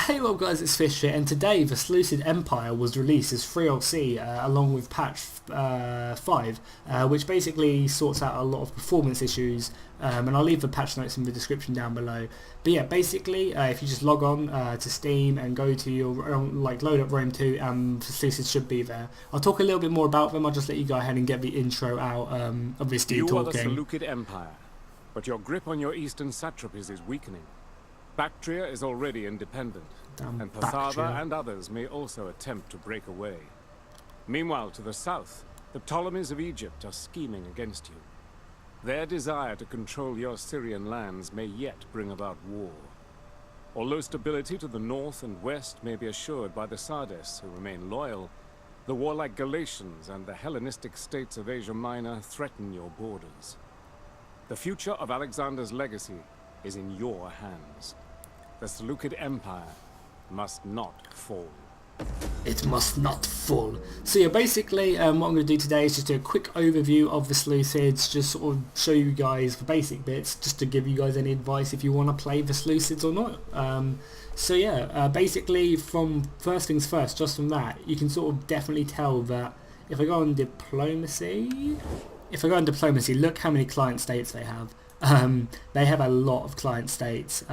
Hey well guys, it's Fish here, and today the Seleucid Empire was released as 3LC along with patch 5, which basically sorts out a lot of performance issues, and I'll leave the patch notes in the description down below. But yeah, basically if you just log on to Steam and go to your, load up Rome 2, the Seleucids should be there. I'll talk a little bit more about them. I'll just let you go ahead and get the intro out of this dude You are the talking. Seleucid Empire, but your grip on your eastern satrapies is weakening. Bactria is already independent, Damn and Bactria. Pathala and others may also attempt to break away. Meanwhile, to the south, the Ptolemies of Egypt are scheming against you. Their desire to control your Syrian lands may yet bring about war. Although stability to the north and west may be assured by the Sardes, who remain loyal, the warlike Galatians and the Hellenistic states of Asia Minor threaten your borders. The future of Alexander's legacy is in your hands. The Seleucid Empire must not fall. It must not fall. So yeah, basically what I'm going to do today is just do a quick overview of the Seleucids, just sort of show you guys the basic bits, just to give you guys any advice if you want to play the Seleucids or not. So yeah, basically from first things first, just from that, you can sort of definitely tell that if I go on diplomacy, look how many client states they have. They have a lot of client states,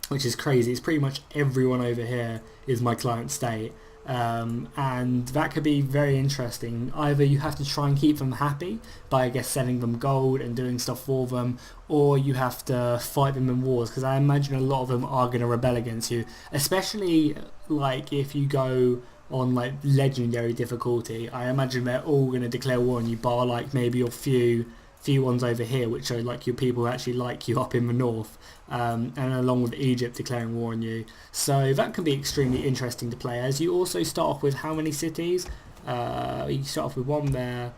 which is crazy. It's pretty much everyone over here is my client state, and that could be very interesting. Either you have to try and keep them happy by, I guess, selling them gold and doing stuff for them, or you have to fight them in wars, because I imagine a lot of them are going to rebel against you, especially like if you go on like legendary difficulty. I imagine they're all going to declare war on you, bar like maybe your few ones over here, which are like your people who actually like you up in the north, and along with Egypt declaring war on you. So that can be extremely interesting to play as. You also start off with how many cities? You start off with one there.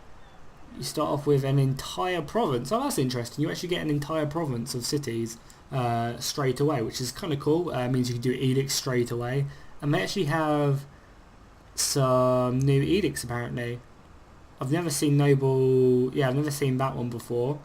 You start off with an entire province. Oh, that's interesting. You actually get an entire province of cities straight away, which is kind of cool. Means you can do edicts straight away, and they actually have some new edicts apparently. I've never seen Noble. Yeah, I've never seen that one before,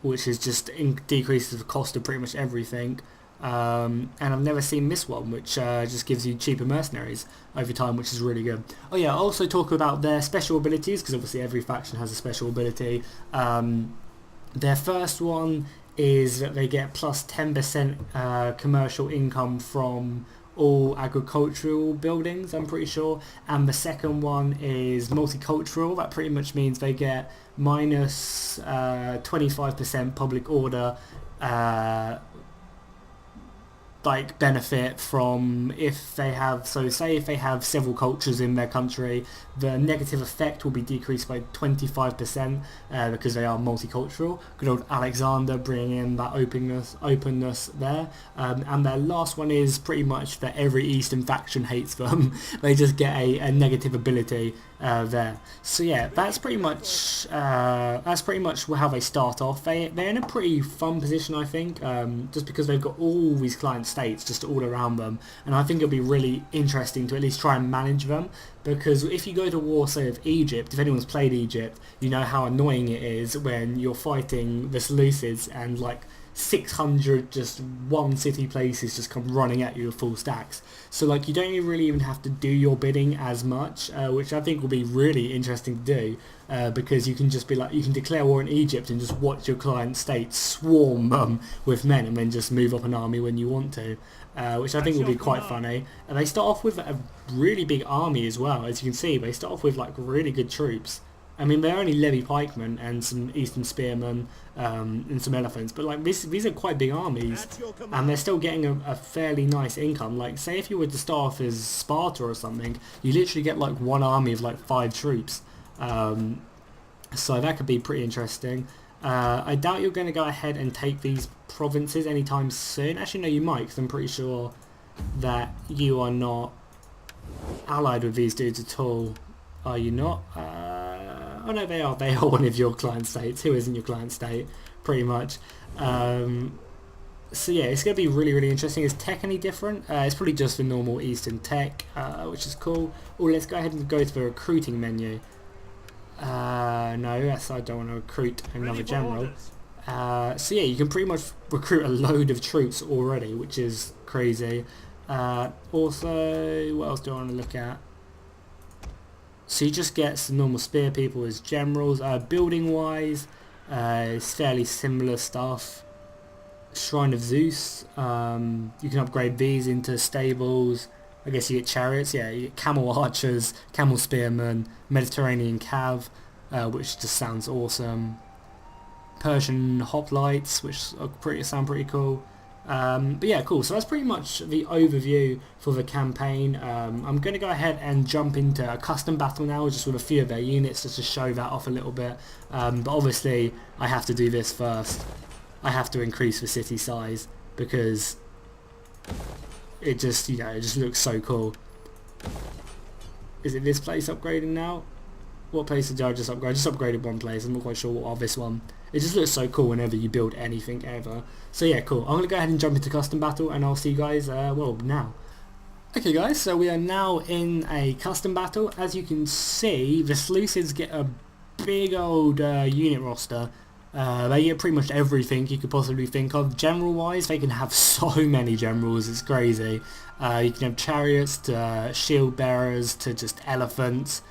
which is just decreases the cost of pretty much everything. And I've never seen this one, which just gives you cheaper mercenaries over time, which is really good. Oh yeah, I'll also talk about their special abilities, because obviously every faction has a special ability. Their first one is that they get plus 10% commercial income from all agricultural buildings, I'm pretty sure, and the second one is multicultural. That pretty much means they get minus 25% public order like benefit from if they have, so say if they have several cultures in their country, the negative effect will be decreased by 25% because they are multicultural. Good old Alexander bringing in that openness there. And their last one is pretty much that every Eastern faction hates them. They just get a negative ability there. So yeah, that's pretty much how they start off. They're in a pretty fun position, I think, just because they've got all these client states just all around them, and I think it'll be really interesting to at least try and manage them, because if you go to war, say, with Egypt, if anyone's played Egypt, you know how annoying it is when you're fighting the Seleucids and like 600 just one city places just come running at you with full stacks. So like you don't really even have to do your bidding as much, which I think will be really interesting to do, because you can just be like, you can declare war in Egypt and just watch your client state swarm with men, and then just move up an army when you want to, which I think will be quite funny. And they start off with a really big army as well. As you can see, they start off with like really good troops. I mean, they're only levy pikemen and some eastern spearmen and some elephants, but like these are quite big armies, and they're still getting a fairly nice income. Like, say if you were to start off as Sparta or something, you literally get like one army of like 5 troops. So that could be pretty interesting. I doubt you're going to go ahead and take these provinces anytime soon. Actually, no, you might, because I'm pretty sure that you are not allied with these dudes at all. Are you not? Oh no, they are. They are one of your client states. Who isn't your client state? Pretty much. So yeah, it's going to be really, really interesting. Is tech any different? It's probably just the normal Eastern tech, which is cool. Oh, let's go ahead and go to the recruiting menu. No, I don't want to recruit another general. So yeah, you can pretty much recruit a load of troops already, which is crazy. Also, what else do I want to look at? So you just get some normal spear people as generals. Building wise, it's fairly similar stuff. Shrine of Zeus, you can upgrade these into stables. I guess you get chariots, yeah, you get camel archers, camel spearmen, Mediterranean cav, which just sounds awesome. Persian hoplites, which sound pretty cool. But yeah, cool. So that's pretty much the overview for the campaign. I'm going to go ahead and jump into a custom battle now, just with a few of their units, just to show that off a little bit. But obviously, I have to do this first. I have to increase the city size because it just, it just looks so cool. Is it this place upgrading now? What place did I just upgrade? I just upgraded one place. I'm not quite sure what this one. It just looks so cool whenever you build anything ever. So yeah, cool. I'm going to go ahead and jump into custom battle and I'll see you guys, well, now. Okay guys, so we are now in a custom battle. As you can see, the Seleucids get a big old unit roster. They get pretty much everything you could possibly think of. General wise, they can have so many generals, it's crazy. You can have chariots to shield bearers to just elephants.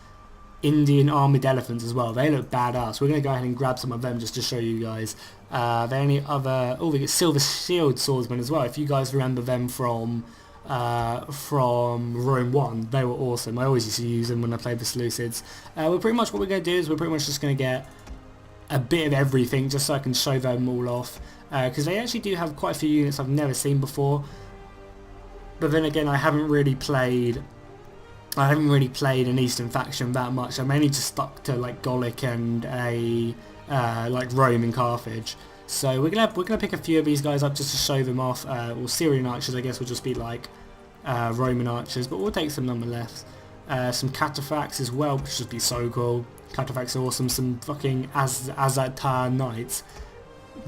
Indian armoured elephants as well. They look badass. We're going to go ahead and grab some of them just to show you guys. There any other... Oh, we get silver shield swordsmen as well. If you guys remember them from Rome 1, they were awesome. I always used to use them when I played the Seleucids. Well, pretty much what we're going to do is we're pretty much just going to get a bit of everything just so I can show them all off. Because they actually do have quite a few units I've never seen before. But then again, I haven't really played an Eastern faction that much. I'm mainly just stuck to like Gallic and like Rome and Carthage. So we're gonna pick a few of these guys up just to show them off. Well, Syrian archers I guess will just be like Roman archers, but we'll take some nonetheless. Some cataphracts as well, which should be so cool. Cataphracts are awesome. Some fucking Azatar knights.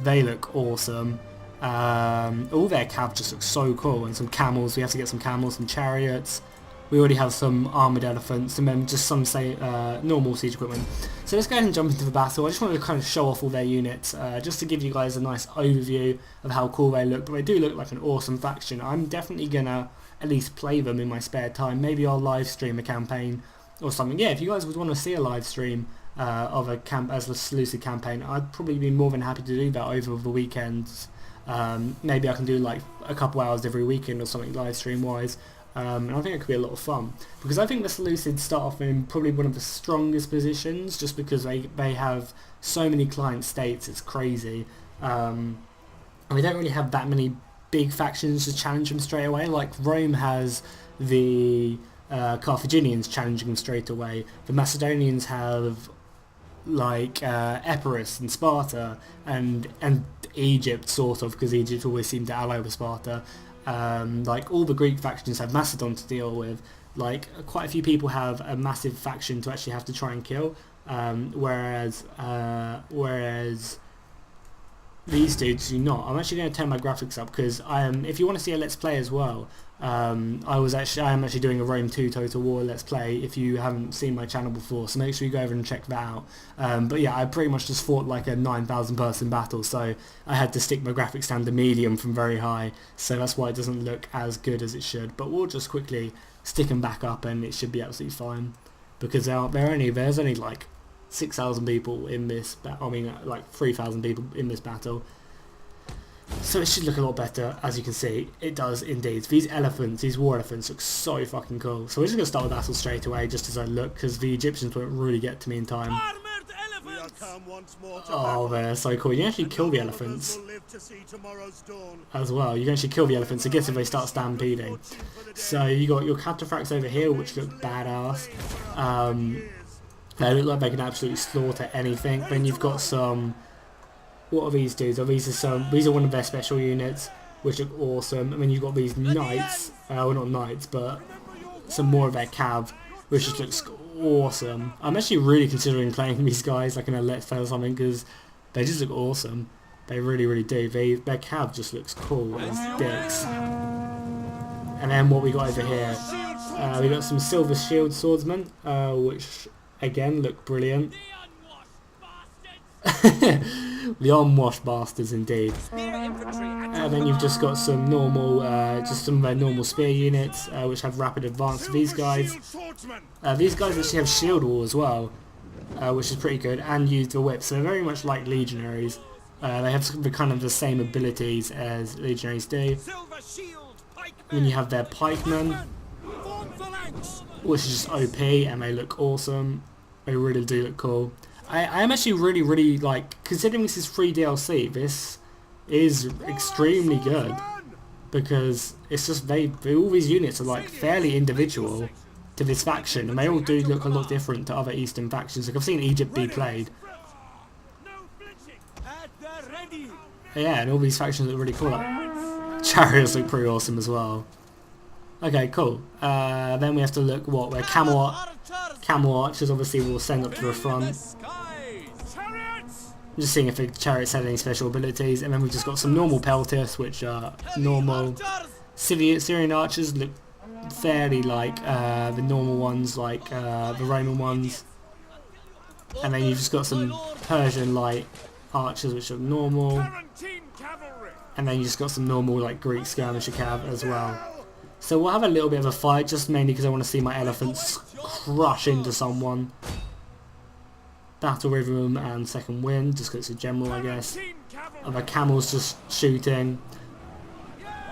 They look awesome. All their cav just looks so cool, and some camels. We have to get some camels, some chariots. We already have some armoured elephants and then just some, say, normal siege equipment. So let's go ahead and jump into the battle. I just wanted to kind of show off all their units, just to give you guys a nice overview of how cool they look. But they do look like an awesome faction. I'm definitely going to at least play them in my spare time. Maybe I'll live stream a campaign or something. Yeah, if you guys would want to see a live stream of a Seleucid campaign, I'd probably be more than happy to do that over the weekends. Maybe I can do like a couple hours every weekend or something live stream wise. And I think it could be a lot of fun, because I think the Seleucids start off in probably one of the strongest positions, just because they have so many client states. It's crazy. And we don't really have that many big factions to challenge them straight away. Like Rome has the Carthaginians challenging them straight away. The Macedonians have like Epirus and Sparta, and Egypt sort of, because Egypt always seemed to ally with Sparta. Like all the Greek factions have Macedon to deal with. Like quite a few people have a massive faction to actually have to try and kill, whereas these dudes do not. I'm actually going to turn my graphics up because if you want to see a let's play as well, I am actually doing a Rome 2 Total War let's play if you haven't seen my channel before, so make sure you go over and check that out. But yeah, I pretty much just fought like a 9,000 person battle, so I had to stick my graphics down to medium from very high, so that's why it doesn't look as good as it should. But we'll just quickly stick them back up and it should be absolutely fine, because there's only like 6,000 people in this like 3,000 people in this battle, so it should look a lot better. As you can see, it does indeed. These war elephants look so fucking cool. So we're just going to start with battle straight away, just as I look, because the Egyptians won't really get to me in time. Oh, they're so cool. You can actually kill the elephants as well. You can actually kill the elephants, I guess, if they start stampeding. So you got your cataphracts over here, which look badass. They look like they can absolutely slaughter anything. Then you've got some... What are these dudes? These are one of their special units, which look awesome. And then you've got these knights. Well, not knights, but some more of their cav, which just looks awesome. I'm actually really considering playing these guys like in a let's play or something, because they just look awesome. They really, really do. Their cav just looks cool as dicks. And then what we got over here, we got some silver shield swordsmen, which again look brilliant. The unwashed bastards indeed. And then you've just got some normal, just some of their normal spear units, which have rapid advance. These guys actually have shield wall as well, which is pretty good, and use the whip. So they're very much like legionaries. They have kind of the same abilities as legionaries do. Then you have their pikemen, which is just OP, and they look awesome. They really do look cool. I am actually really like, considering this is free DLC, this is extremely good, because it's just all these units are like fairly individual to this faction, and they all do look a lot different to other Eastern factions. Like I've seen Egypt be played. Yeah, and all these factions look really cool. Like, chariots look pretty awesome as well. Okay, cool. Then we have to look where camel archers obviously will send up to the front. I'm just seeing if the chariots had any special abilities, and then we've just got some normal pelters, which are normal. Syrian archers look fairly like the normal ones, like the Roman ones. And then you've just got some Persian light archers, which are normal. And then you just got some normal like Greek skirmisher cav as well. So we'll have a little bit of a fight, just mainly because I want to see my elephants crush into someone. Battle rhythm and second wind, just because it's a general, I guess. And the camels just shooting.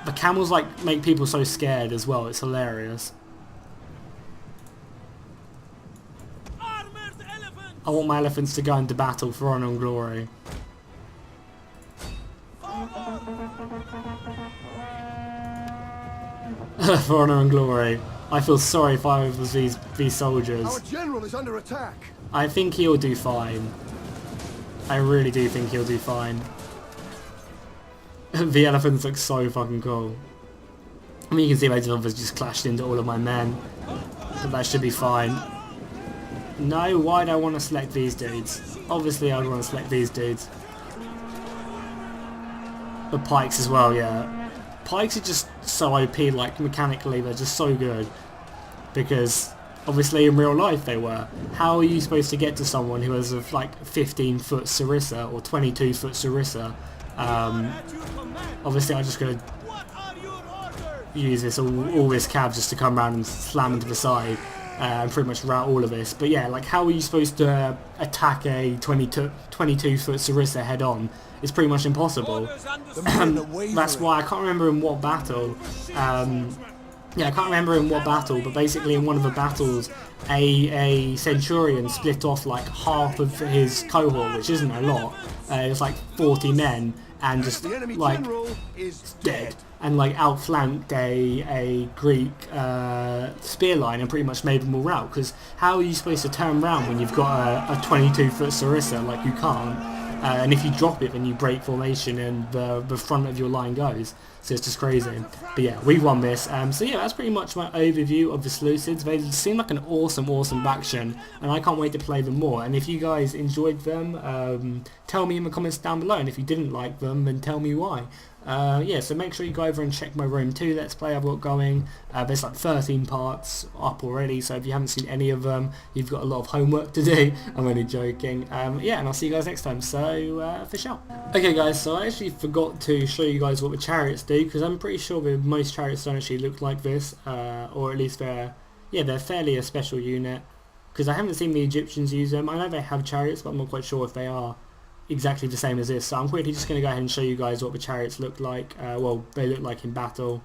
The camels like make people so scared as well, it's hilarious. I want my elephants to go into battle for honour and glory. For honour and glory. I feel sorry if I was these soldiers. Our general is under attack. I think he'll do fine. I really do think he'll do fine. The elephants look so fucking cool. I mean, you can see my obviously just clashed into all of my men. But that should be fine. No, why do I want to select these dudes? Obviously I would want to select these dudes. The pikes as well, yeah. Pikes are just so OP, like mechanically they're just so good. Because obviously in real life they were. How are you supposed to get to someone who has a like 15-foot Sarissa or 22-foot Sarissa? Obviously I'm just going to use this all this cav just to come around and slam into the side and pretty much rout all of this. But yeah, like how are you supposed to attack a 22-foot Sarissa head on? It's pretty much impossible. That's why I can't remember in what battle. Yeah, I can't remember in what battle, but basically in one of the battles, a centurion split off like half of his cohort, which isn't a lot. It was like 40 men, and just like dead, and like outflanked a Greek spear line and pretty much made them all rout. Because how are you supposed to turn around when you've got a 22-foot Sarissa? Like you can't. And if you drop it, then you break formation and the front of your line goes. So it's just crazy. But yeah, we won this. So yeah, that's pretty much my overview of the Seleucids. They seem like an awesome faction, and I can't wait to play them more. And if you guys enjoyed them, tell me in the comments down below. And if you didn't like them, then tell me why. Yeah, so make sure you go over and check my Rome 2 Let's Play I've got going. There's like 13 parts up already, so if you haven't seen any of them, you've got a lot of homework to do. I'm only joking. Yeah, and I'll see you guys next time, so for sure. Okay guys, so I actually forgot to show you guys what the chariots do, because I'm pretty sure that most chariots don't actually look like this, or at least they're fairly a special unit, because I haven't seen the Egyptians use them. I know they have chariots, but I'm not quite sure if they are exactly the same as this. So I'm quickly just going to go ahead and show you guys what the chariots look like. Well, they look like in battle,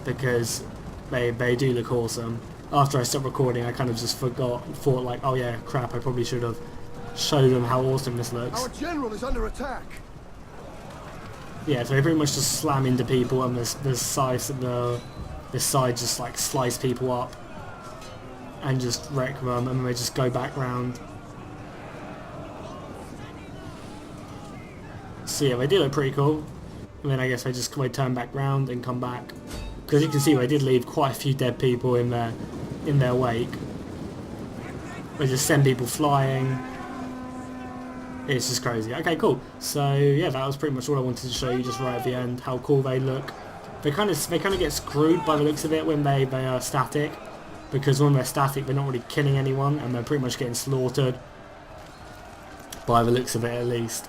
because they do look awesome. After I stopped recording, I kind of just thought like, oh yeah, crap, I probably should have showed them how awesome this looks. Our general is under attack. Yeah, so they pretty much just slam into people, and this side just like slice people up and just wreck them, and then they just go back round. So yeah, they do look pretty cool. And then I guess they turn back round and come back, because you can see they did leave quite a few dead people in their wake. They just send people flying. It's just crazy. Okay, cool. So yeah, that was pretty much all I wanted to show you just right at the end, how cool they look. They kind of get screwed by the looks of it when they are static, because when they're static they're not really killing anyone and they're pretty much getting slaughtered. by the looks of it at least.